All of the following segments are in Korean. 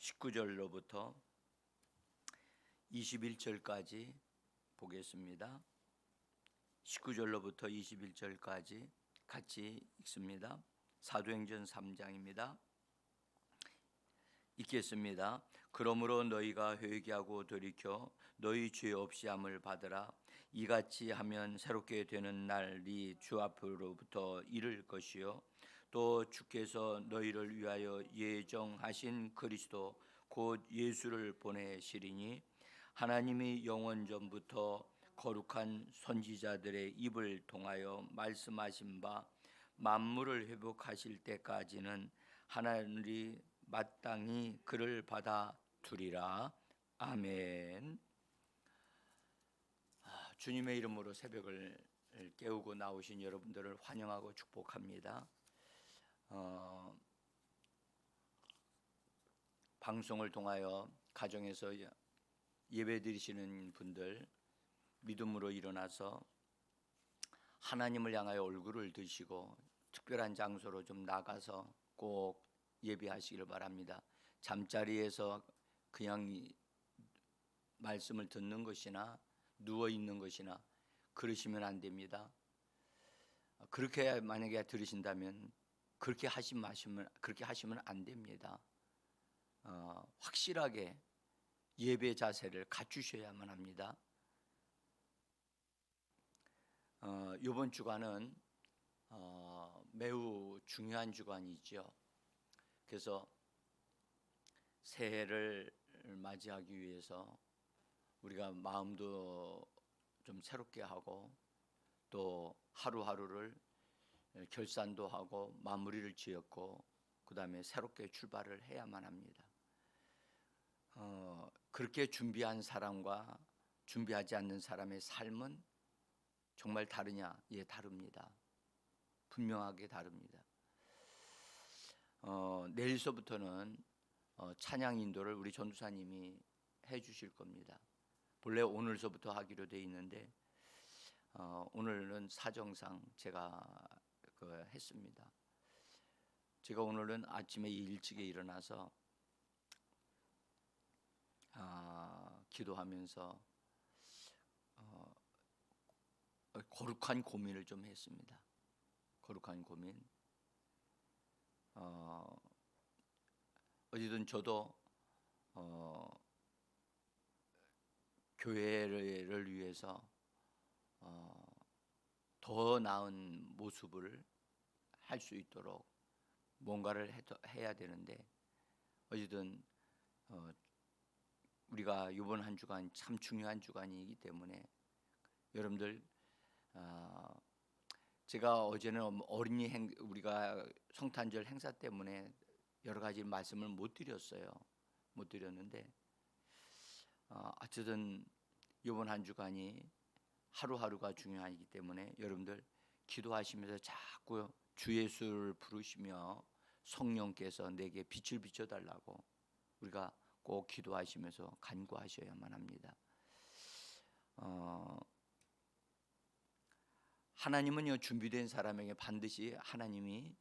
19절로부터 21절까지 보겠습니다. 19절로부터 21절까지 같이 읽습니다. 사도행전 3장입니다. 읽겠습니다. 그러므로 너희가 회개하고 돌이켜 너희 죄 없이 함을 받으라. 이같이 하면 새롭게 되는 날이 주 앞으로부터 이를 것이요 또 주께서 너희를 위하여 예정하신 그리스도 곧 예수를 보내시리니 하나님이 영원 전부터 거룩한 선지자들의 입을 통하여 말씀하신 바 만물을 회복하실 때까지는 하나님이 마땅히 그를 받아 두리라. 아멘. 주님의 이름으로 새벽을 깨우고 나오신 여러분들을 환영하고 축복합니다. 방송을 통하여 가정에서 예배 드리시는 분들 믿음으로 일어나서 하나님을 향하여 얼굴을 드시고 특별한 장소로 좀 나가서 꼭 예배하시기를 바랍니다. 잠자리에서 그냥 말씀을 듣는 것이나 누워 있는 것이나 그러시면 안 됩니다. 그렇게 만약에 들으신다면 그렇게 하시면 안 됩니다. 확실하게 예배 자세를 갖추셔야만 합니다. 이번 주간은 매우 중요한 주간이죠. 그래서 새해를 맞이하기 위해서 우리가 마음도 좀 새롭게 하고 또 하루하루를 결산도 하고 마무리를 지었고 그 다음에 새롭게 출발을 해야만 합니다. 그렇게 준비한 사람과 준비하지 않는 사람의 삶은 정말 다르냐? 예, 다릅니다. 분명하게 다릅니다. 내일서부터는 찬양 인도를 우리 전도사님이 해 주실 겁니다. 본래 오늘서부터 하기로 돼 있는데 오늘은 사정상 제가 했습니다. 제가 오늘은 아침에 일찍 일어나서 기도하면서 거룩한 고민을 좀 했습니다. 거룩한 고민. 어쨌든 저도 교회를 위해서 더 나은 모습을 할 수 있도록 뭔가를 해야 되는데 어쨌든 우리가 이번 한 주간 참 중요한 주간이기 때문에 여러분들 제가 어제는 우리가 성탄절 행사 때문에 여러 가지 말씀을 못 드렸는데 어쨌든 이번 한 주간이 하루하루가 중요하기 때문에 여러분들 기도하시면서 자꾸 주 예수를 부르시며 성령께서 내게 빛을 비춰달라고 우리가 꼭 기도하시면서 간구하셔야만 합니다. 하나님은요 준비된 사람에게 반드시 하나님이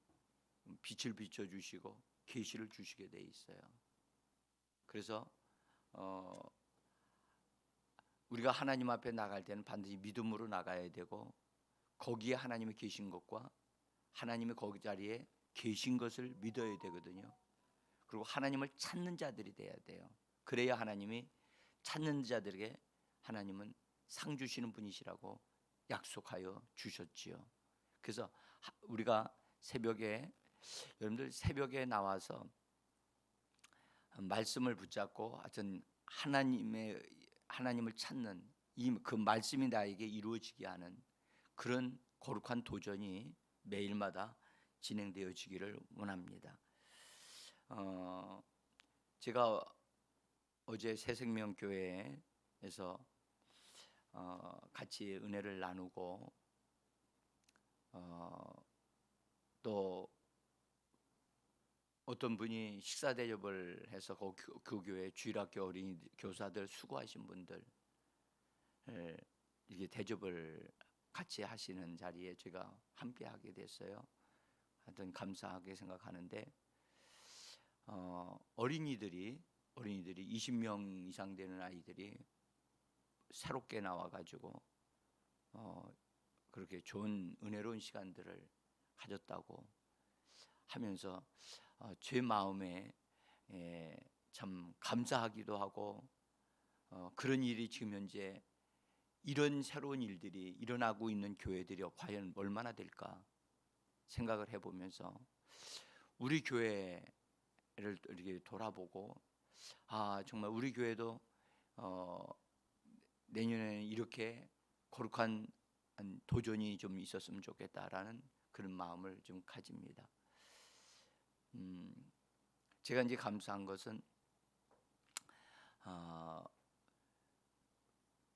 빛을 비춰주시고 계시를 주시게 돼 있어요. 그래서 우리가 하나님 앞에 나갈 때는 반드시 믿음으로 나가야 되고 거기에 하나님이 계신 것과 하나님이 거기 자리에 계신 것을 믿어야 되거든요. 그리고 하나님을 찾는 자들이 돼야 돼요. 그래야 하나님이 찾는 자들에게 하나님은 상 주시는 분이시라고 약속하여 주셨지요. 그래서 우리가 여러분들 새벽에 나와서 말씀을 붙잡고 하여튼 하나님을 찾는 그 말씀이 나에게 이루어지게 하는 그런 거룩한 도전이 매일마다 진행되어지기를 원합니다. 제가 어제 새생명교회에서 같이 은혜를 나누고 또 어떤 분이 식사 대접을 해서 그 교회 주일학교 어린이 교사들 수고하신 분들 이게 대접을 같이 하시는 자리에 제가 함께 하게 됐어요. 하여튼 감사하게 생각하는데 어린이들이 어린이들이 20명 이상 되는 아이들이 새롭게 나와가지고 그렇게 좋은 은혜로운 시간들을 가졌다고 하면서 제 마음에 참 감사하기도 하고 그런 일이 지금 현재 이런 새로운 일들이 일어나고 있는 교회들이 과연 얼마나 될까 생각을 해보면서 우리 교회를 이렇게 돌아보고 정말 우리 교회도 내년에는 이렇게 거룩한 도전이 좀 있었으면 좋겠다라는 그런 마음을 좀 가집니다. 제가 이제 감사한 것은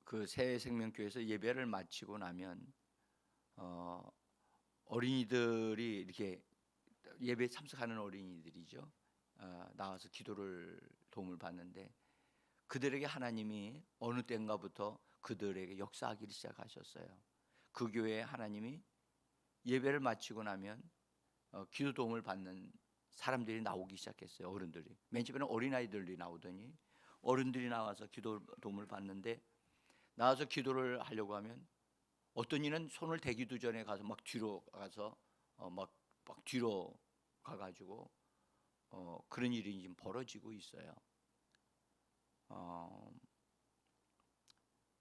그 새생명교회에서 예배를 마치고 나면 어린이들이 이렇게 예배에 참석하는 어린이들이죠. 나와서 기도를 도움을 받는데 그들에게 하나님이 어느 때인가부터 그들에게 역사하기를 시작하셨어요. 그 교회에 하나님이 예배를 마치고 나면 기도 도움을 받는 사람들이 나오기 시작했어요. 어른들이. 맨 처음에는 어린아이들이 나오더니 어른들이 나와서 기도 도움을 받는데 나와서 기도를 하려고 하면 어떤 이는 손을 대기도 전에 가서 막 뒤로 가서 막 뒤로 가가지고 그런 일이 지금 벌어지고 있어요.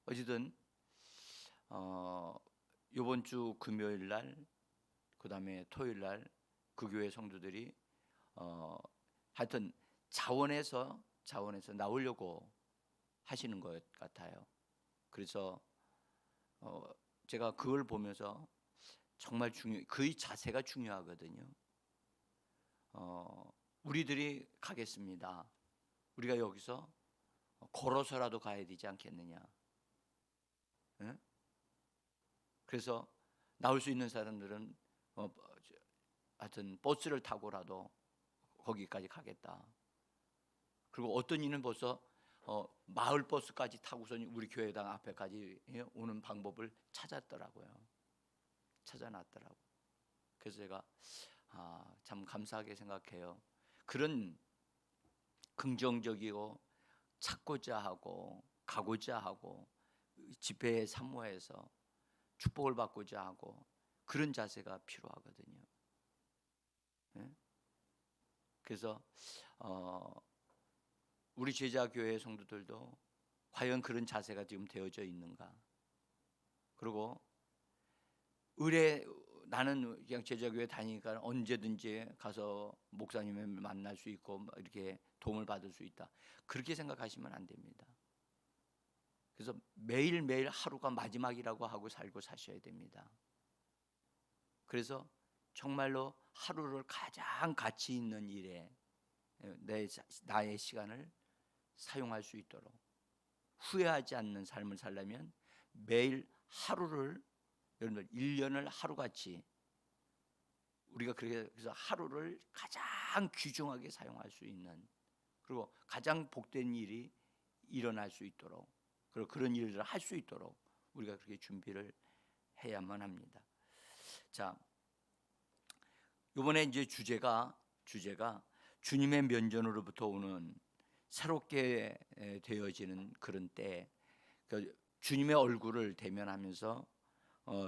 어쨌든 이번 주 금요일 날 그다음에 토요일 날 그 교회 성도들이 하여튼 자원해서 나오려고 하시는 것 같아요. 그래서 제가 그걸 보면서 정말 그 자세가 중요하거든요. 우리들이 가겠습니다. 우리가 여기서 걸어서라도 가야 되지 않겠느냐. 네? 그래서 나올 수 있는 사람들은 하여튼 버스를 타고라도 거기까지 가겠다. 그리고 어떤 이는 벌써 마을 버스까지 타고서 우리 교회당 앞에까지 오는 방법을 찾았더라고요. 찾아놨더라고. 그래서 제가 참 감사하게 생각해요. 그런 긍정적이고 찾고자 하고 가고자 하고 집회에 참모해서 축복을 받고자 하고 그런 자세가 필요하거든요. 네? 그래서 우리 제자교회 성도들도 과연 그런 자세가 지금 되어져 있는가? 그리고 나는 그냥 제자교회 다니니까 언제든지 가서 목사님을 만날 수 있고 이렇게 도움을 받을 수 있다. 그렇게 생각하시면 안 됩니다. 그래서 매일매일 하루가 마지막이라고 하고 살고 사셔야 됩니다. 그래서 정말로 하루를 가장 가치 있는 일에 나의 시간을 사용할 수 있도록 후회하지 않는 삶을 살려면 매일 하루를 여러분들 1년을 하루같이 우리가 그래서 하루를 가장 귀중하게 사용할 수 있는 그리고 가장 복된 일이 일어날 수 있도록 그리고 그런 일들을 할 수 있도록 우리가 그렇게 준비를 해야만 합니다. 자, 이번에 이제 주제가 주님의 면전으로부터 오는 새롭게 되어지는 그런 때 주님의 얼굴을 대면하면서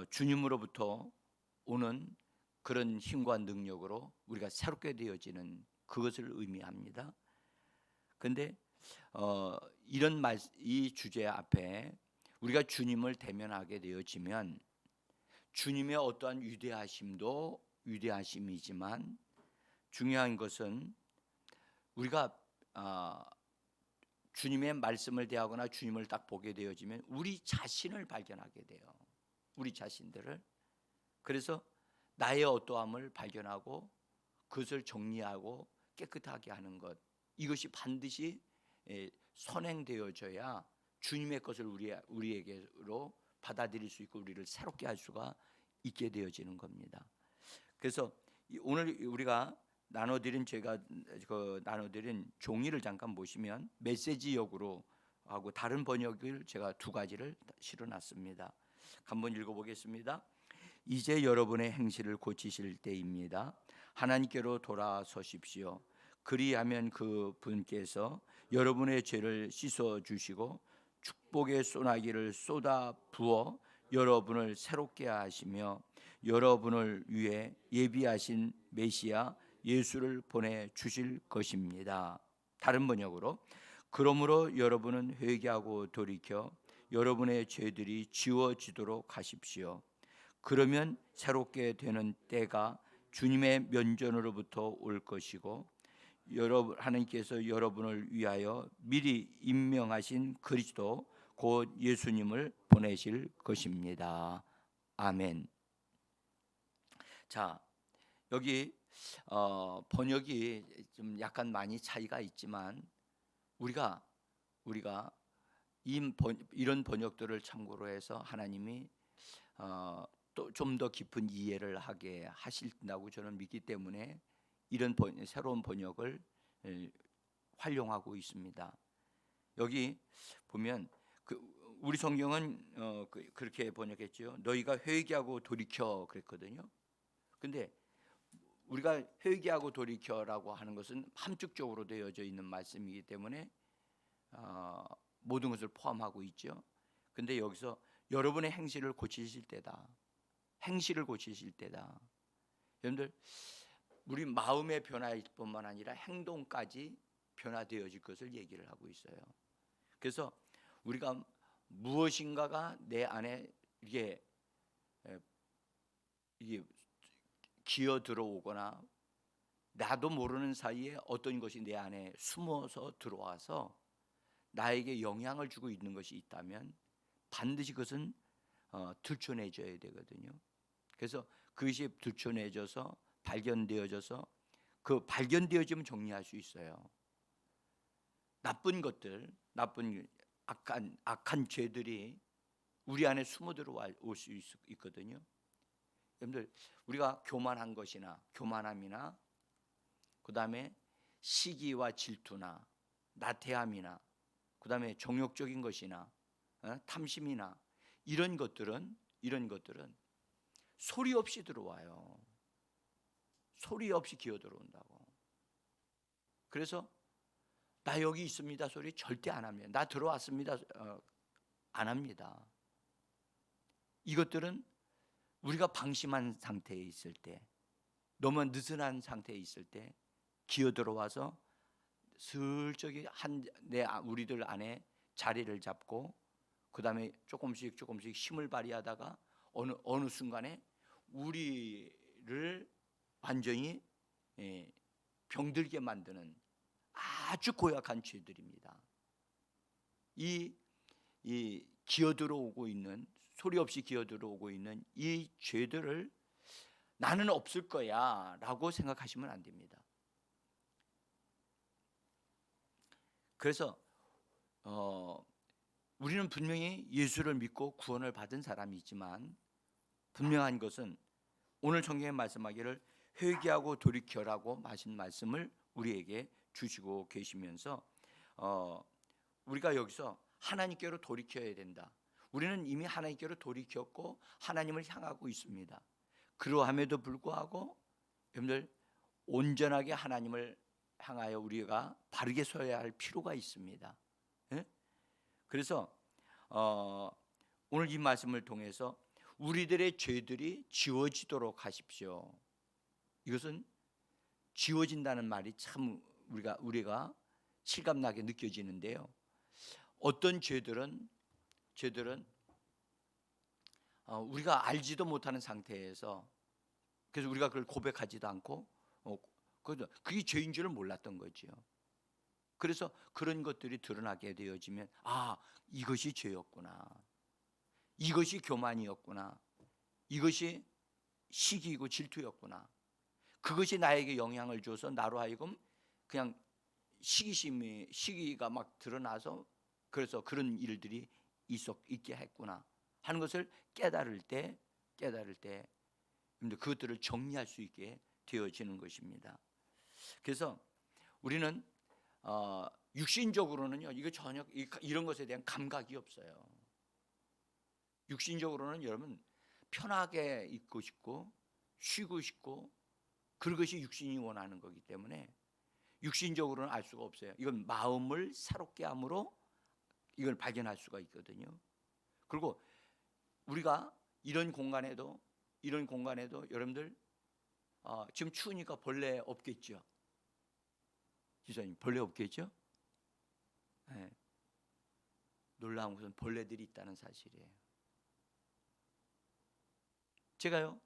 주님으로부터 오는 그런 힘과 능력으로 우리가 새롭게 되어지는 그것을 의미합니다. 그런데 이 주제 앞에 우리가 주님을 대면하게 되어지면 주님의 어떠한 위대하심도 위대하심이지만 중요한 것은 우리가 주님의 말씀을 대하거나 주님을 딱 보게 되어지면 우리 자신을 발견하게 돼요. 우리 자신들을. 그래서 나의 어떠함을 발견하고 그것을 정리하고 깨끗하게 하는 것, 이것이 반드시 선행되어져야 주님의 것을 우리에게로 받아들일 수 있고 우리를 새롭게 할 수가 있게 되어지는 겁니다. 그래서 오늘 우리가 제가 나눠드린 종이를 잠깐 보시면 메시지역으로 하고 다른 번역을 제가 두 가지를 실어놨습니다. 한번 읽어보겠습니다. 이제 여러분의 행실을 고치실 때입니다. 하나님께로 돌아서십시오. 그리하면 그 분께서 여러분의 죄를 씻어 주시고 축복의 소나기를 쏟아 부어 여러분을 새롭게 하시며 여러분을 위해 예비하신 메시아 예수를 보내 주실 것입니다. 다른 번역으로, 그러므로 여러분은 회개하고 돌이켜 여러분의 죄들이 지워지도록 하십시오. 그러면 새롭게 되는 때가 주님의 면전으로부터 올 것이고 하나님께서 여러분을 위하여 미리 임명하신 그리스도 곧 예수님을 보내실 것입니다. 아멘. 자, 여기 번역이 좀 약간 많이 차이가 있지만 우리가 이런 번역들을 참고로 해서 하나님이 또 좀 더 깊은 이해를 하게 하신다고 저는 믿기 때문에 이런 새로운 번역을 활용하고 있습니다. 여기 보면 우리 성경은 그렇게 번역했죠. 너희가 회개하고 돌이켜 그랬거든요. 근데 우리가 회개하고 돌이켜라고 하는 것은 함축적으로 되어져 있는 말씀이기 때문에 모든 것을 포함하고 있죠. 근데 여기서 여러분의 행실을 고치실 때다. 행실을 고치실 때다. 여러분들, 우리 마음의 변화일 뿐만 아니라 행동까지 변화되어질 것을 얘기를 하고 있어요. 그래서 우리가 무엇인가가 내 안에 이게 기어 들어오거나 나도 모르는 사이에 어떤 것이 내 안에 숨어서 들어와서 나에게 영향을 주고 있는 것이 있다면 반드시 그것은 들춰내줘야 되거든요. 그래서 그것이 들춰내져서 발견되어져서 그 발견되어지면 정리할 수 있어요. 나쁜 것들, 나쁜 악한 죄들이 우리 안에 숨어 들어올 수 있거든요. 여러분들, 우리가 교만한 것이나 교만함이나 그다음에 시기와 질투나 나태함이나 그다음에 정욕적인 것이나 탐심이나 이런 것들은 소리 없이 들어와요. 소리 없이 기어 들어온다고. 그래서 나 여기 있습니다 소리 절대 안 합니다. 나 들어왔습니다 안 합니다. 이것들은 우리가 방심한 상태에 있을 때, 너무 느슨한 상태에 있을 때 기어 들어와서 슬쩍이 우리들 안에 자리를 잡고 그다음에 조금씩 힘을 발휘하다가 어느 순간에 우리를 완전히 병들게 만드는 아주 고약한 죄들입니다. 이 기어 들어오고 있는, 소리 없이 기어 들어오고 있는 이 죄들을 나는 없을 거야 라고 생각하시면 안 됩니다. 그래서 우리는 분명히 예수를 믿고 구원을 받은 사람이지만 분명한 것은 오늘 성경에 말씀하기를 회개하고 돌이켜라고 하신 말씀을 우리에게 주시고 계시면서 우리가 여기서 하나님께로 돌이켜야 된다. 우리는 이미 하나님께로 돌이켰고 하나님을 향하고 있습니다. 그러함에도 불구하고 여러분들 온전하게 하나님을 향하여 우리가 바르게 서야 할 필요가 있습니다. 그래서 오늘 이 말씀을 통해서 우리들의 죄들이 지워지도록 하십시오. 이것은 지워진다는 말이 참 우리가 실감나게 느껴지는데요. 어떤 죄들은 우리가 알지도 못하는 상태에서, 그래서 우리가 그걸 고백하지도 않고 그게 죄인 줄을 몰랐던 거죠. 그래서 그런 것들이 드러나게 되어지면 이것이 죄였구나, 이것이 교만이었구나, 이것이 시기이고 질투였구나, 그것이 나에게 영향을 줘서 나로 하여금 그냥 시기가 막 드러나서 그래서 그런 일들이 있게 했구나 하는 것을 깨달을 때 그것들을 정리할 수 있게 되어지는 것입니다. 그래서 우리는 육신적으로는요, 이거 전혀 이런 것에 대한 감각이 없어요. 육신적으로는 여러분 편하게 있고 싶고 쉬고 싶고 그것이 육신이 원하는 거기 때문에 육신적으로는 알 수가 없어요. 이건 마음을 새롭게 함으로 이걸 발견할 수가 있거든요. 그리고 우리가 이런 공간에도 여러분들 지금 추우니까 벌레 없겠죠? 기자님, 벌레 없겠죠? 네. 놀라운 것은 벌레들이 있다는 사실이에요. 제가요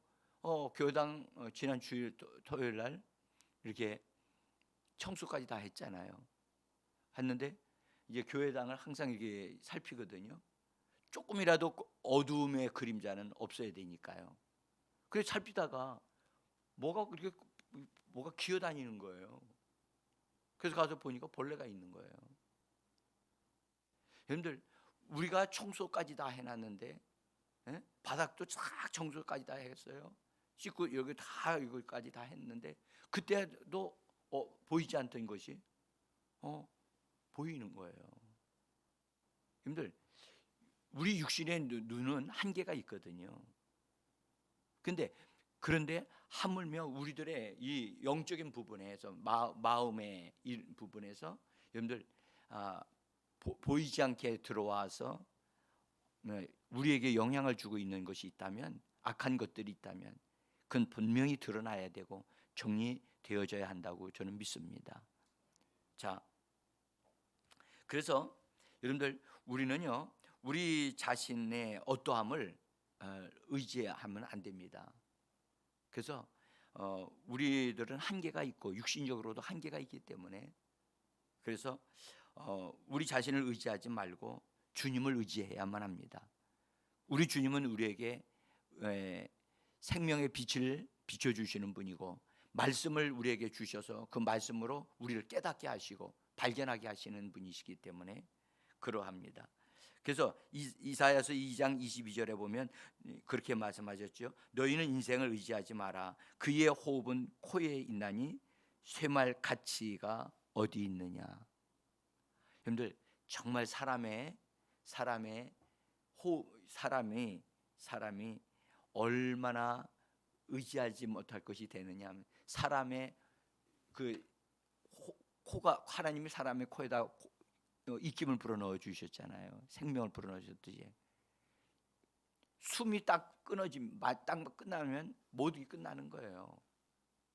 교회당 지난 주일 토요일 날 이렇게 청소까지 다 했잖아요. 했는데 이제 교회당을 항상 이렇게 살피거든요. 조금이라도 어두움의 그림자는 없어야 되니까요. 그래서 살피다가 뭐가 기어다니는 거예요. 그래서 가서 보니까 벌레가 있는 거예요. 여러분들, 우리가 청소까지 다 해놨는데, 바닥도 싹 청소까지 다 했어요. 씻고 여기 다 이거까지 다 했는데 그때도 보이지 않던 것이 보이는 거예요. 여러분들, 우리 육신의 눈은 한계가 있거든요. 그런데 하물며 우리들의 이 영적인 부분에서 마음의 이 부분에서 여러분들 보이지 않게 들어와서 우리에게 영향을 주고 있는 것이 있다면, 악한 것들이 있다면 그건 분명히 드러나야 되고 정리되어져야 한다고 저는 믿습니다. 자, 그래서 여러분들, 우리는요 우리 자신의 어떠함을 의지하면 안 됩니다. 그래서 우리들은 한계가 있고 육신적으로도 한계가 있기 때문에, 그래서 우리 자신을 의지하지 말고 주님을 의지해야만 합니다. 우리 주님은 우리에게 생명의 빛을 비춰주시는 분이고, 말씀을 우리에게 주셔서 그 말씀으로 우리를 깨닫게 하시고 발견하게 하시는 분이시기 때문에 그러합니다. 그래서 이사야서 2장 22절에 보면 그렇게 말씀하셨죠. 너희는 인생을 의지하지 마라. 그의 호흡은 코에 있나니 쇠말 가치가 어디 있느냐. 여러분들, 정말 사람이 얼마나 의지하지 못할 것이 되느냐 하면, 사람의 그 코가, 하나님이 사람의 코에다 입김을 불어넣어 주셨잖아요. 생명을 불어넣어 주셨듯이 숨이 딱 딱 끝나면 모든 게 끝나는 거예요.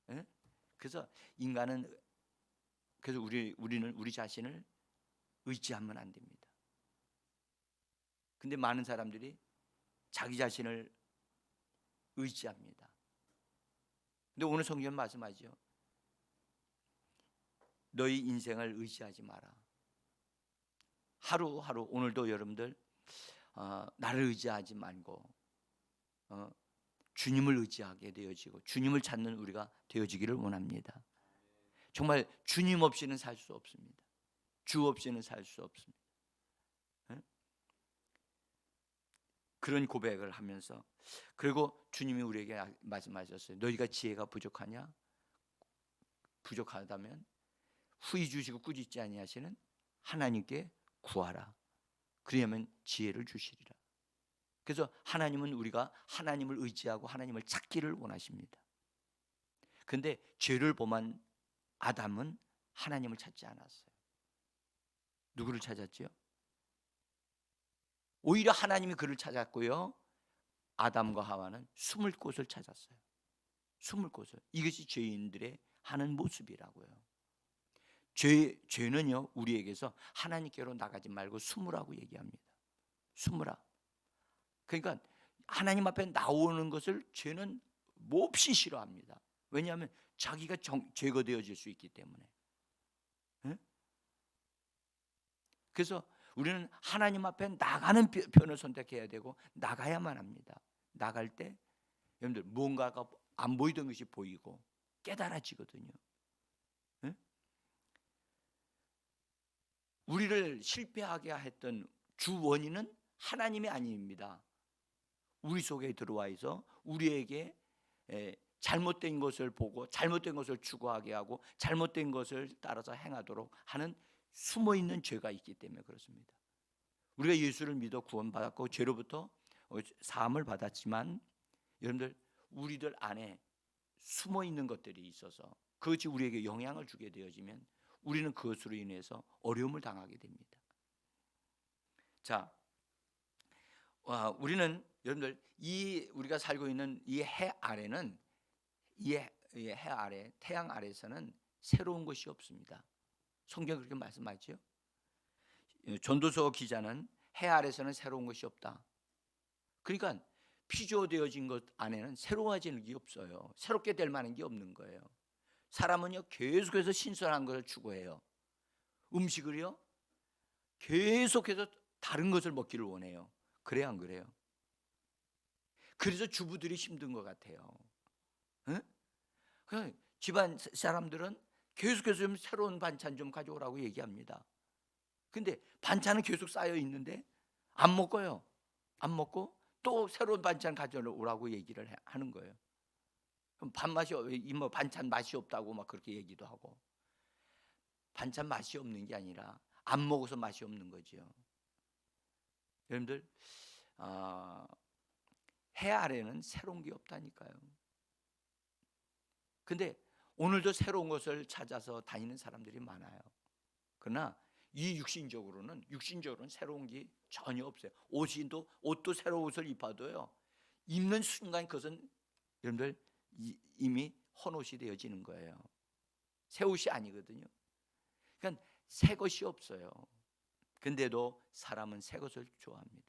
네? 그래서 우리는 우리 자신을 의지하면 안 됩니다. 근데 많은 사람들이 자기 자신을 의지합니다. 근데 오늘 성경 말씀하죠. 너희 인생을 의지하지 마라. 하루하루, 오늘도 여러분들 나를 의지하지 말고 주님을 의지하게 되어지고 주님을 찾는 우리가 되어지기를 원합니다. 정말 주님 없이는 살 수 없습니다. 주 없이는 살 수 없습니다. 그런 고백을 하면서, 그리고 주님이 우리에게 말씀하셨어요. 너희가 지혜가 부족하냐? 부족하다면 후히 주시고 꾸짖지 아니하시는 하나님께 구하라. 그러면 지혜를 주시리라. 그래서 하나님은 우리가 하나님을 의지하고 하나님을 찾기를 원하십니다. 그런데 죄를 범한 아담은 하나님을 찾지 않았어요. 누구를 찾았죠? 오히려 하나님이 그를 찾았고요, 아담과 하와는 숨을 곳을 찾았어요. 숨을 곳을. 이것이 죄인들의 하는 모습이라고요. 죄는요 우리에게서 하나님께로 나가지 말고 숨으라고 얘기합니다. 숨으라. 그러니까 하나님 앞에 나오는 것을 죄는 몹시 싫어합니다. 왜냐하면 자기가 제거되어질 수 있기 때문에. 그래서 우리는 하나님 앞에 나가는 편을 선택해야 되고 나가야만 합니다. 나갈 때 여러분들 무언가가 안 보이던 것이 보이고 깨달아지거든요. 우리를 실패하게 했던 주 원인은 하나님이 아닙니다. 우리 속에 들어와 있어 우리에게 잘못된 것을 보고 잘못된 것을 추구하게 하고 잘못된 것을 따라서 행하도록 하는 숨어있는 죄가 있기 때문에 그렇습니다. 우리가 예수를 믿어 구원받았고 죄로부터 사함을 받았지만 여러분들, 우리들 안에 숨어있는 것들이 있어서 그것이 우리에게 영향을 주게 되어지면 우리는 그것으로 인해서 어려움을 당하게 됩니다. 자, 우리는 여러분들 우리가 살고 있는 이 해 아래는 이 해 아래 태양 아래에서는 새로운 것이 없습니다. 성경 그렇게 말씀하죠. 전도서 기자는 해 아래에서는 새로운 것이 없다. 그러니까 피조되어진 것 안에는 새로워지는 게 없어요. 새롭게 될 만한 게 없는 거예요. 사람은요 계속해서 신선한 것을 추구해요. 음식을요 계속해서 다른 것을 먹기를 원해요. 그래야 안 그래요? 그래서 주부들이 힘든 것 같아요. 응? 그냥 집안 사람들은 계속해서 좀 새로운 반찬 좀 가져오라고 얘기합니다. 근데 반찬은 계속 쌓여 있는데 안 먹어요. 안 먹고 또 새로운 반찬 가져오라고 얘기를 하는 거예요. 그럼 반찬 맛이 없다고 막 그렇게 얘기도 하고, 반찬 맛이 없는 게 아니라 안 먹어서 맛이 없는 거죠. 여러분들 해 아래는 새로운 게 없다니까요. 근데 오늘도 새로운 것을 찾아서 다니는 사람들이 많아요. 그러나 이 육신적으로는 새로운 게 전혀 없어요. 옷도 새로운 옷을 입어도요, 입는 순간 그것은 여러분들 이미 헌옷이 되어지는 거예요. 새 옷이 아니거든요. 그러니까 새 것이 없어요. 근데도 사람은 새 것을 좋아합니다.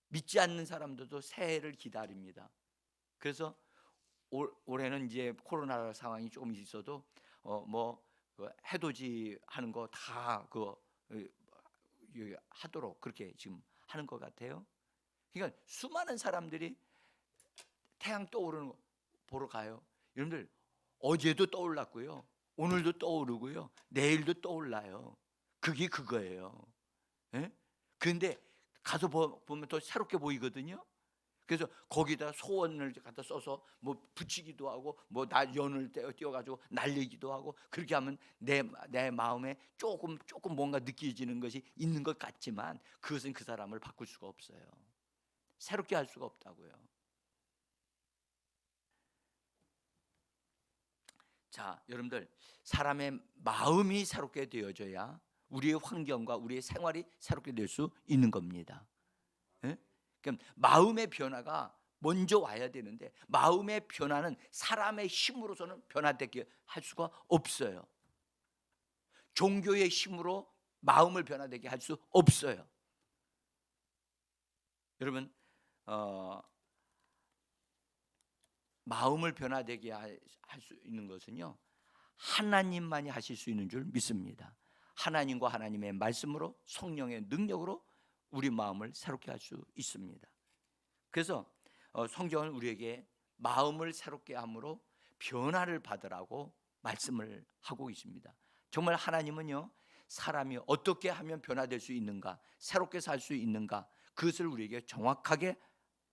믿지 않는 사람들도 새해를 기다립니다. 그래서 올해는 이제 코로나 상황이 조금 있어도 해돋이 하는 거 다 하도록 그렇게 지금 하는 것 같아요. 그러니까 수많은 사람들이 태양 떠오르는 거 보러 가요. 여러분들 어제도 떠올랐고요, 오늘도 떠오르고요, 내일도 떠올라요. 그게 그거예요. 예? 그런데 가서 보면 더 새롭게 보이거든요. 그래서 거기다 소원을 갖다 써서 뭐 붙이기도 하고, 뭐 연을 띄워가지고 날리기도 하고, 그렇게 하면 내 마음에 조금 뭔가 느껴지는 것이 있는 것 같지만 그것은 그 사람을 바꿀 수가 없어요. 새롭게 할 수가 없다고요. 자, 여러분들 사람의 마음이 새롭게 되어져야 우리의 환경과 우리의 생활이 새롭게 될 수 있는 겁니다. 예? 그럼 마음의 변화가 먼저 와야 되는데, 마음의 변화는 사람의 힘으로서는 변화되게 할 수가 없어요. 종교의 힘으로 마음을 변화되게 할 수 없어요. 여러분, 마음을 변화되게 할 수 있는 것은요, 하나님만이 하실 수 있는 줄 믿습니다. 하나님과 하나님의 말씀으로, 성령의 능력으로 우리 마음을 새롭게 할 수 있습니다. 그래서 성경은 우리에게 마음을 새롭게 함으로 변화를 받으라고 말씀을 하고 있습니다. 정말 하나님은요, 사람이 어떻게 하면 변화될 수 있는가, 새롭게 살 수 있는가, 그것을 우리에게 정확하게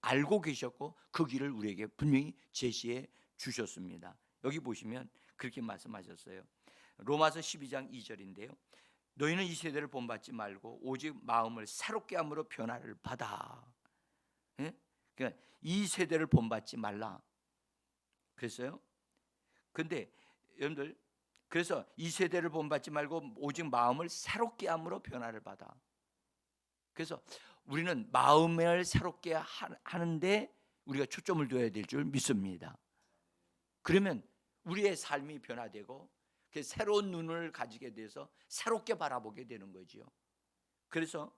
알고 계셨고 그 길을 우리에게 분명히 제시해 주셨습니다. 여기 보시면 그렇게 말씀하셨어요. 로마서 12장 2절인데요. 너희는 이 세대를 본받지 말고 오직 마음을 새롭게 함으로 변화를 받아. 예? 그러니까 이 세대를 본받지 말라 그랬어요. 근데 여러분들, 그래서 이 세대를 본받지 말고 오직 마음을 새롭게 함으로 변화를 받아. 그래서 우리는 마음을 새롭게 하는데 우리가 초점을 둬야 될 줄 믿습니다. 그러면 우리의 삶이 변화되고 새로운 눈을 가지게 돼서 새롭게 바라보게 되는 거죠. 그래서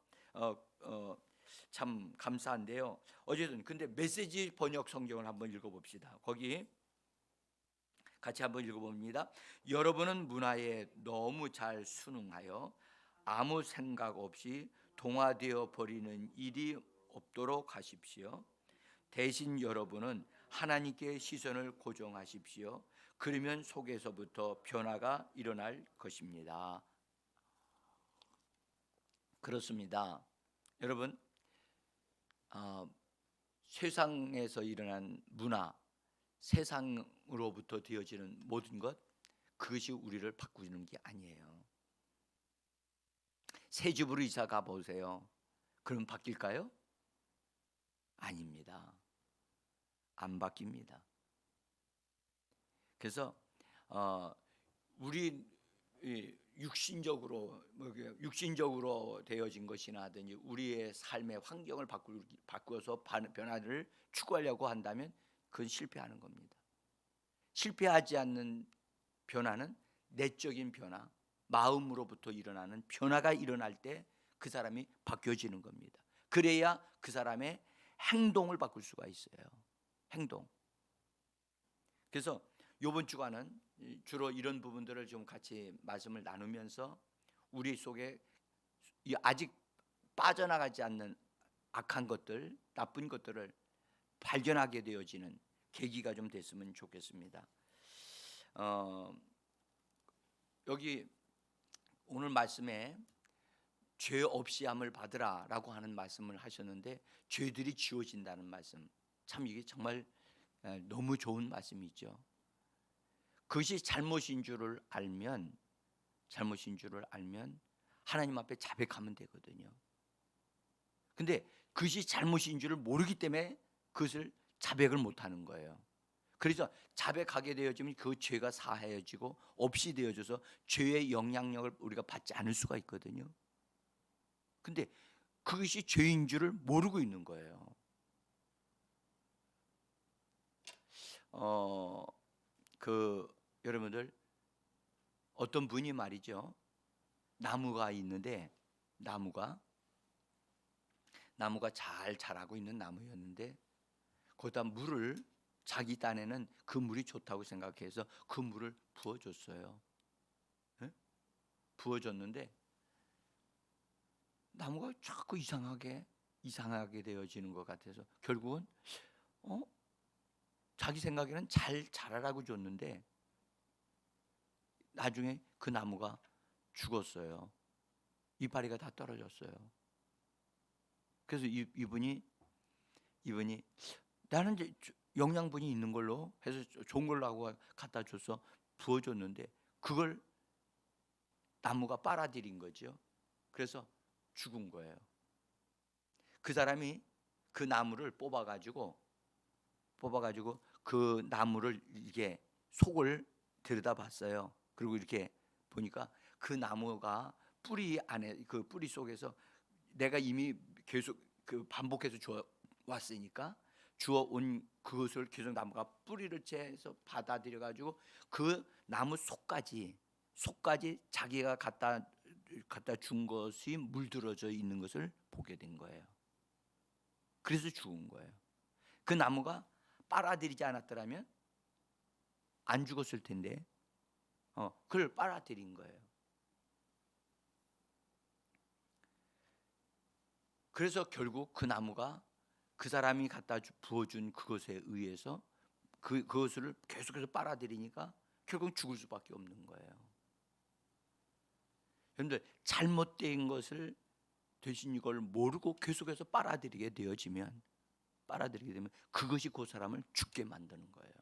참 감사한데요. 어쨌든 근데 메시지 번역 성경을 한번 읽어봅시다. 거기 같이 한번 읽어봅니다. 여러분은 문화에 너무 잘 순응하여 아무 생각 없이 동화되어 버리는 일이 없도록 하십시오. 대신 여러분은 하나님께 시선을 고정하십시오. 그러면 속에서부터 변화가 일어날 것입니다. 그렇습니다. 여러분, 세상에서 일어난 문화, 세상으로부터 되어지는 모든 것, 그것이 우리를 바꾸는 게 아니에요. 새 집으로 이사 가보세요. 그럼 바뀔까요? 아닙니다. 안 바뀝니다. 그래서 우리 육신적으로 되어진 것이나 하든지 우리의 삶의 환경을 바꾸어서 변화를 추구하려고 한다면 그건 실패하는 겁니다. 실패하지 않는 변화는 내적인 변화, 마음으로부터 일어나는 변화가 일어날 때 그 사람이 바뀌어지는 겁니다. 그래야 그 사람의 행동을 바꿀 수가 있어요. 행동. 그래서 이번 주간은 주로 이런 부분들을 좀 같이 말씀을 나누면서 우리 속에 아직 빠져나가지 않는 악한 것들, 나쁜 것들을 발견하게 되어지는 계기가 좀 됐으면 좋겠습니다. 여기 오늘 말씀에 죄 없이 함을 받으라라고 하는 말씀을 하셨는데, 죄들이 지워진다는 말씀, 참 이게 정말 너무 좋은 말씀이죠. 그것이 잘못인 줄을 알면 하나님 앞에 자백하면 되거든요. 근데 그것이 잘못인 줄을 모르기 때문에 그것을 자백을 못하는 거예요. 그래서 자백하게 되어지면 그 죄가 사하여지고 없이 되어져서 죄의 영향력을 우리가 받지 않을 수가 있거든요. 근데 그것이 죄인 줄을 모르고 있는 거예요. 여러분들, 어떤 분이 말이죠, 나무가 있는데 나무가 잘 자라고 있는 나무였는데 거기다 물을, 자기 딴에는 그 물이 좋다고 생각해서 그 물을 부어줬어요. 네? 부어줬는데 나무가 자꾸 이상하게 되어지는 것 같아서 결국은 자기 생각에는 잘 자라라고 줬는데 나중에 그 나무가 죽었어요. 이파리가 다 떨어졌어요. 그래서 이분이 나는 이제 영양분이 있는 걸로 해서 좋은 걸로 하고 갖다 줘서 부어줬는데 그걸 나무가 빨아들인 거죠. 그래서 죽은 거예요. 그 사람이 그 나무를 뽑아가지고 그 나무를 이게 속을 들여다봤어요. 그리고 이렇게 보니까 그 나무가 뿌리 안에, 그 뿌리 속에서 내가 이미 계속 반복해서 주어 왔으니까 주어온 그것을 계속 나무가 뿌리를 채서 받아들여 가지고 그 나무 속까지 자기가 갖다 준 것이 물들어져 있는 것을 보게 된 거예요. 그래서 죽은 거예요. 그 나무가 빨아들이지 않았더라면 안 죽었을 텐데 그걸 빨아들인 거예요. 그래서 결국 그 나무가 그 사람이 갖다 부어준 그것에 의해서 그것을 계속해서 빨아들이니까 결국 죽을 수밖에 없는 거예요. 그런데 잘못된 것을 대신 이걸 모르고 계속해서 빨아들이게 되면 그것이 그 사람을 죽게 만드는 거예요.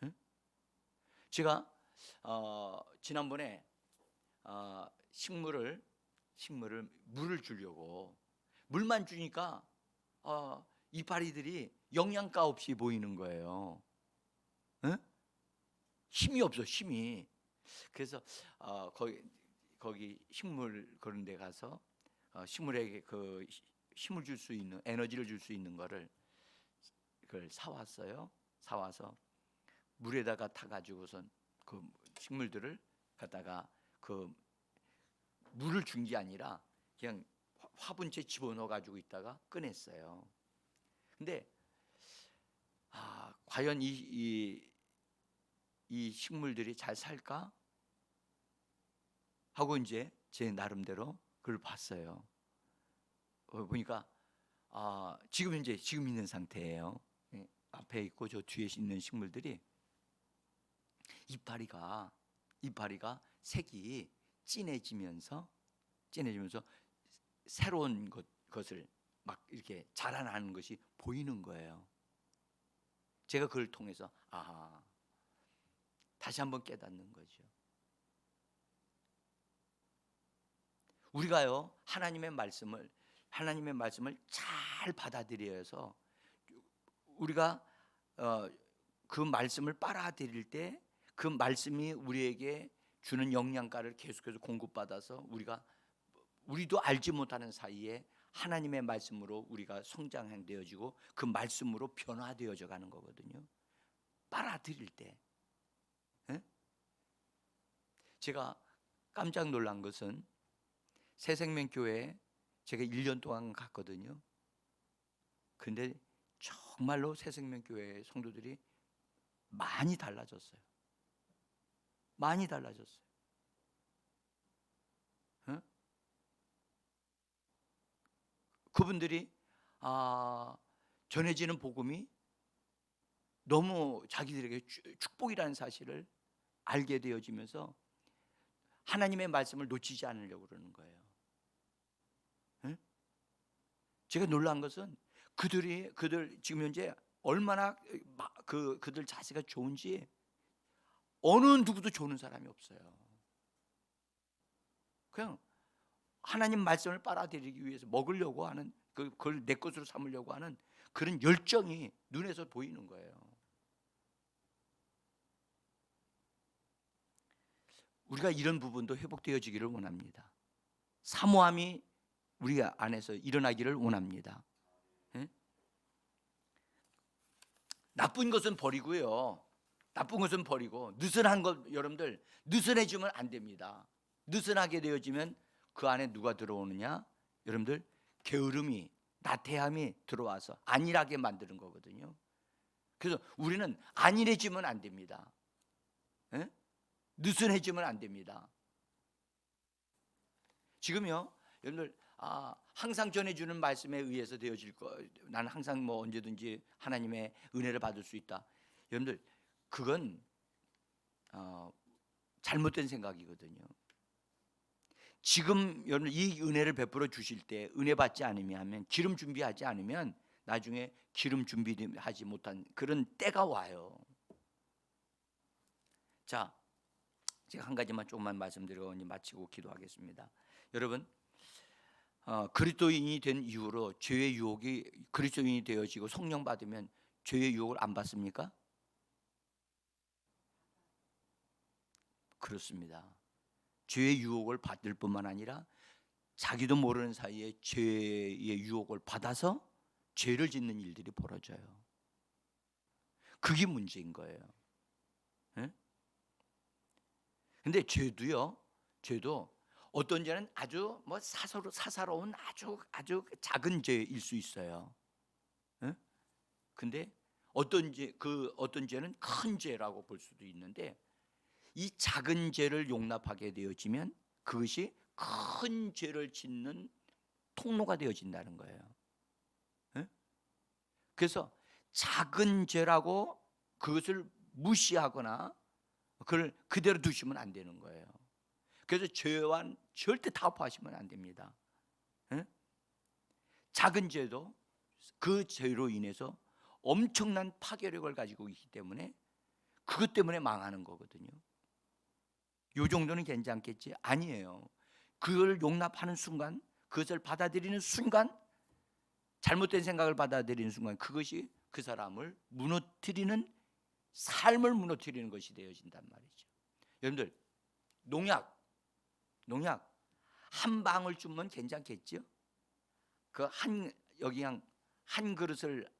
응? 제가 지난번에 식물을 물을 주려고 물만 주니까 이파리들이 영양가 없이 보이는 거예요. 응? 힘이 없어, 힘이. 그래서 거기 식물 그런 데 가서 식물에게 그 힘을 줄 수 있는, 에너지를 줄 수 있는 그걸 사와서 물에다가 타가지고선 그 식물들을 갖다가 그 물을 준 게 아니라 그냥 화분째 집어넣어 가지고 있다가 꺼냈어요. 근데 과연 이 식물들이 잘 살까 하고 이제 제 나름대로 그걸 봤어요. 보니까 지금 있는 상태예요. 앞에 있고 저 뒤에 있는 식물들이 이파리가 색이 진해지면서 새로운 것을 막 이렇게 자라나는 것이 보이는 거예요. 제가 그걸 통해서 다시 한번 깨닫는 거죠. 우리가요 하나님의 말씀을 잘 받아들여서 우리가 그 말씀을 빨아들일 때 그 말씀이 우리에게 주는 영양가를 계속해서 공급받아서 우리도 알지 못하는 사이에 하나님의 말씀으로 우리가 성장되어지고 그 말씀으로 변화되어져 가는 거거든요. 빨아들일 때. 예? 제가 깜짝 놀란 것은 새생명교회에 제가 1년 동안 갔거든요. 근데 정말로 새생명교회 성도들이 많이 달라졌어요. 많이 달라졌어요. 어? 그분들이 전해지는 복음이 너무 자기들에게 축복이라는 사실을 알게 되어지면서 하나님의 말씀을 놓치지 않으려고 그러는 거예요. 어? 제가 놀란 것은 그들 지금 현재 얼마나 그들 자세가 좋은지 어느 누구도 좋은 사람이 없어요. 그냥 하나님 말씀을 빨아들이기 위해서 먹으려고 하는 그걸 내 것으로 삼으려고 하는 그런 열정이 눈에서 보이는 거예요. 우리가 이런 부분도 회복되어지기를 원합니다. 사모함이 우리 안에서 일어나기를 원합니다. 예? 나쁜 것은 버리고요. 나쁜 것은 버리고 느슨한 것 여러분들 느슨해지면 안 됩니다. 느슨하게 되어지면 그 안에 누가 들어오느냐? 여러분들 게으름이 나태함이 들어와서 안일하게 만드는 거거든요. 그래서 우리는 안일해지면 안 됩니다. 예? 느슨해지면 안 됩니다. 지금요, 여러분들 항상 전해주는 말씀에 의해서 되어질 거. 나는 항상 뭐 언제든지 하나님의 은혜를 받을 수 있다. 여러분들 그건 잘못된 생각이거든요. 지금 여러분 이 은혜를 베풀어 주실 때 은혜 받지 않으면 기름 준비하지 않으면 나중에 기름 준비하지 못한 그런 때가 와요. 자, 제가 한 가지만 조금만 말씀드리고 이제 마치고 기도하겠습니다. 여러분, 그리스도인이 된 이후로 죄의 유혹이 그리스도인이 되어지고 성령 받으면 죄의 유혹을 안 받습니까? 그렇습니다. 죄의 유혹을 받을 뿐만 아니라 자기도 모르는 사이에 죄의 유혹을 받아서 죄를 짓는 일들이 벌어져요. 그게 문제인 거예요. 근데 죄도 어떤 죄는 아주 뭐 사사로운 아주 작은 죄일 수 있어요. 근데 어떤 죄는 큰 죄라고 볼 수도 있는데 이 작은 죄를 용납하게 되어지면 그것이 큰 죄를 짓는 통로가 되어진다는 거예요. 그래서 작은 죄라고 그것을 무시하거나 그걸 그대로 두시면 안 되는 거예요. 그래서 죄와 절대 타협하시면 안 됩니다. 작은 죄도 그 죄로 인해서 엄청난 파괴력을 가지고 있기 때문에 그것 때문에 망하는 거거든요. 요 정도는 괜찮겠지? 아니에요. 그걸 용납하는 순간, 그것을 받아들이는 순간, 잘못된 생각을 받아들이는 순간 그것이 그 사람을 무너뜨리는 삶을 무너뜨리는 것이 되어진단 말이죠. 여러분들 농약 한 방울 주면 괜찮겠죠? 여기 한 그릇을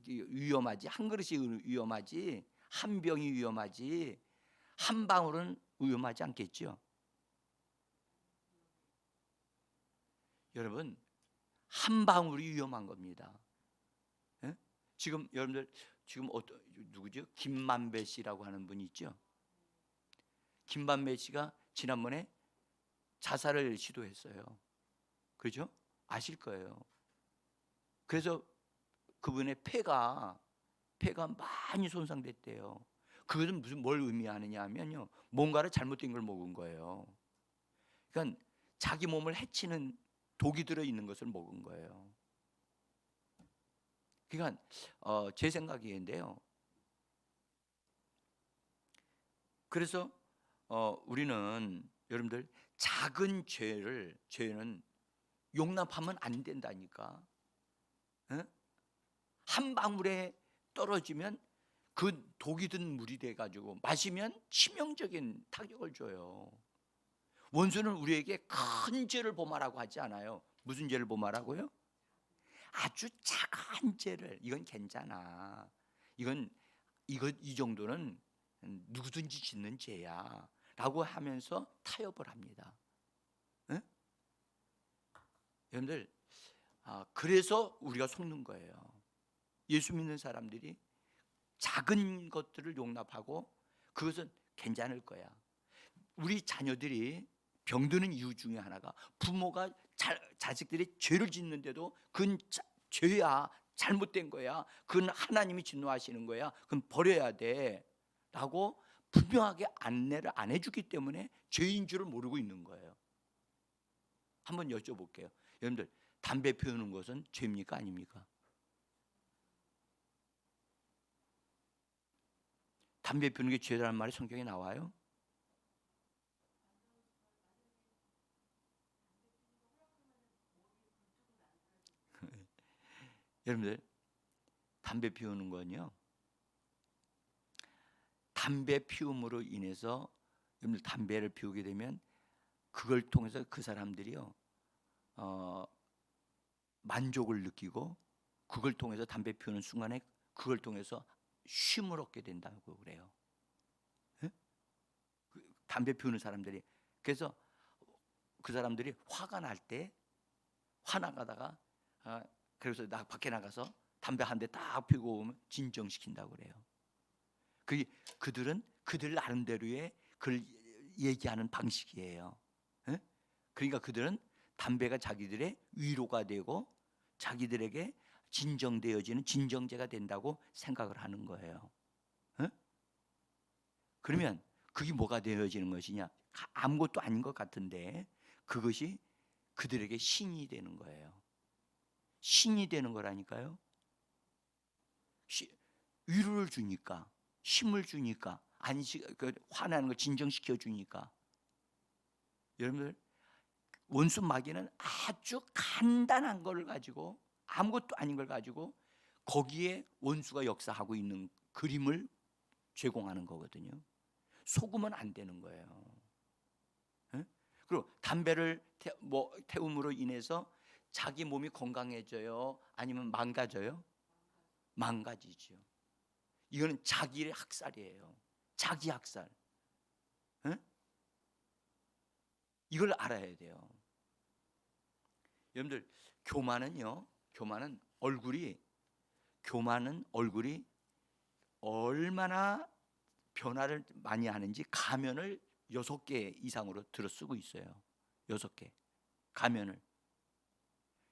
위험하지, 한 그릇이 위험하지, 한 병이 위험하지, 한 방울은 위험하지 않겠죠? 여러분 한 방울이 위험한 겁니다. 지금 여러분들 누구죠? 김만배 씨라고 하는 분이 있죠. 김만배 씨가 지난번에 자살을 시도했어요. 그렇죠? 아실 거예요. 그래서 그분의 폐가 많이 손상됐대요. 그것은 뭘 의미하느냐 하면요, 뭔가를 잘못된 걸 먹은 거예요. 그러니까 자기 몸을 해치는 독이 들어있는 것을 먹은 거예요. 그러니까 제 생각인데요. 그래서 우리는 여러분들 작은 죄는 용납하면 안 된다니까. 한 방울에 떨어지면 그 독이 든 물이 돼 가지고 마시면 치명적인 타격을 줘요. 원수는 우리에게 큰 죄를 범하라고 하지 않아요. 무슨 죄를 범하라고요? 아주 작은 죄를. 이건 괜찮아. 이 정도는 누구든지 짓는 죄야라고 하면서 타협을 합니다. 응? 여러분들, 그래서 우리가 속는 거예요. 예수 믿는 사람들이 작은 것들을 용납하고 그것은 괜찮을 거야. 우리 자녀들이 병드는 이유 중에 하나가 부모가 자식들이 죄를 짓는데도 그건 죄야, 잘못된 거야, 그건 하나님이 진노하시는 거야, 그건 버려야 돼 라고 분명하게 안내를 안 해주기 때문에 죄인 줄을 모르고 있는 거예요. 한번 여쭤볼게요. 여러분들, 담배 피우는 것은 죄입니까 아닙니까? 담배 피우는 게 죄라는 말이 성경에 나와요? 여러분들, 담배 피우는 건요, 담배 피움으로 인해서 여러분들 담배를 피우게 되면 그걸 통해서 그 사람들이요 만족을 느끼고, 그걸 통해서 담배 피우는 순간에 그걸 통해서 쉼을 얻게 된다고 그래요. 예? 담배 피우는 사람들이, 그래서 그 사람들이 화가 날 때 화나가다가 그래서 밖에 나가서 담배 한 대 딱 피우고 오면 진정시킨다고 그래요. 그들은 그들 나름대로의 그걸 얘기하는 방식이에요. 예? 그러니까 그들은 담배가 자기들의 위로가 되고 자기들에게 진정되어지는 진정제가 된다고 생각을 하는 거예요. 예? 그러면 그게 뭐가 되어지는 것이냐? 아무것도 아닌 것 같은데 그것이 그들에게 신이 되는 거예요. 신이 되는 거라니까요. 위로를 주니까, 힘을 주니까, 화나는 걸 진정시켜 주니까. 여러분들, 원수 마귀는 아주 간단한 걸 가지고, 아무것도 아닌 걸 가지고 거기에 원수가 역사하고 있는 그림을 제공하는 거거든요. 속으면 안 되는 거예요. 네? 그리고 담배를 태움으로 인해서 자기 몸이 건강해져요? 아니면 망가져요? 망가지죠. 이거는 자기의 학살이에요. 자기 학살. 네? 이걸 알아야 돼요. 여러분들, 교만은 얼굴이 얼마나 변화를 많이 하는지 가면을 6개 이상으로 들어 쓰고 있어요. 6개 가면을.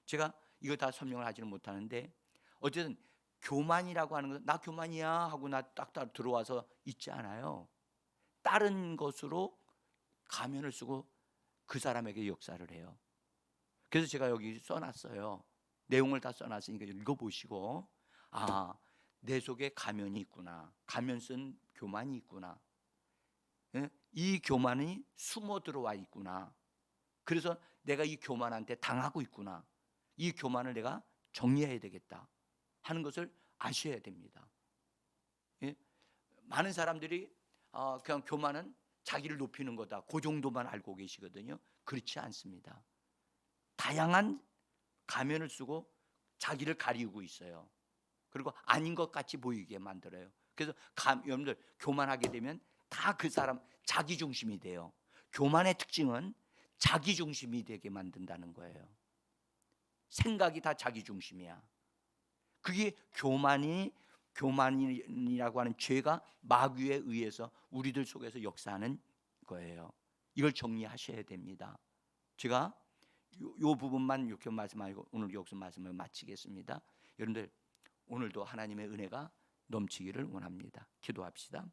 제가 이거 다 설명을 하지는 못하는데 어쨌든 교만이라고 하는 것은 나 교만이야 하고 나 딱 들어와서 있지 않아요. 다른 것으로 가면을 쓰고 그 사람에게 역사를 해요. 그래서 제가 여기 써놨어요. 내용을 다 써놨으니까 읽어보시고, 내 속에 가면이 있구나, 가면 쓴 교만이 있구나, 이 교만이 숨어 들어와 있구나, 그래서 내가 이 교만한테 당하고 있구나, 이 교만을 내가 정리해야 되겠다 하는 것을 아셔야 됩니다. 많은 사람들이 그냥 교만은 자기를 높이는 거다, 그 정도만 알고 계시거든요. 그렇지 않습니다. 다양한 가면을 쓰고 자기를 가리고 있어요. 그리고 아닌 것 같이 보이게 만들어요. 그래서 여러분들, 교만하게 되면 다 그 사람 자기 중심이 돼요. 교만의 특징은 자기 중심이 되게 만든다는 거예요. 생각이 다 자기 중심이야. 그게 교만이라고 하는 죄가 마귀에 의해서 우리들 속에서 역사하는 거예요. 이걸 정리하셔야 됩니다. 제가 요 부분만 이렇게 말씀하고 오늘 여기서 말씀을 마치겠습니다. 여러분들, 오늘도 하나님의 은혜가 넘치기를 원합니다. 기도합시다.